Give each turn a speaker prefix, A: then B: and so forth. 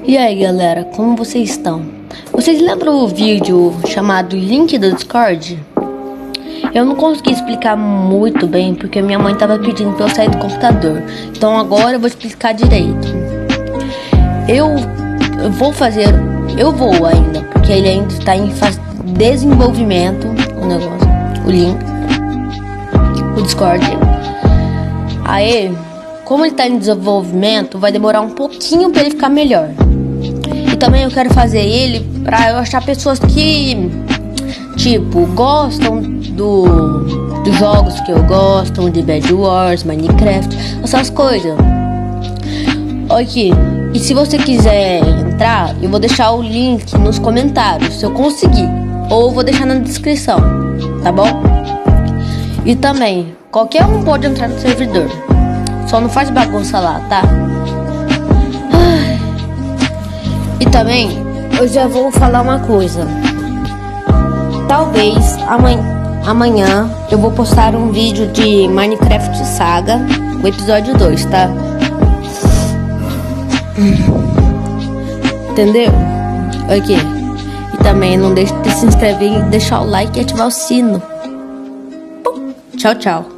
A: E aí galera, como vocês estão? Vocês lembram o vídeo chamado Link do Discord? Eu não consegui explicar muito bem porque minha mãe estava pedindo para eu sair do computador. Então agora eu vou explicar direito. Eu vou ainda, porque ele ainda está em fase de desenvolvimento, o negócio, o link, o Discord. Aí, como ele está em desenvolvimento, vai demorar um pouquinho para ele ficar melhor. E também eu quero fazer ele para eu achar pessoas que, tipo, gostam dos jogos que eu gosto, de Bed Wars, Minecraft, essas coisas. Aqui. E se você quiser entrar, eu vou deixar o link nos comentários, se eu conseguir. Ou eu vou deixar na descrição, tá bom? E também, qualquer um pode entrar no servidor. Só não faz bagunça lá, tá? E também, eu já vou falar uma coisa. Talvez amanhã eu vou postar um vídeo de Minecraft Saga, o episódio 2, tá? Entendeu? Ok. E também não deixe de se inscrever, deixar o like e ativar o sino. Tchau, tchau.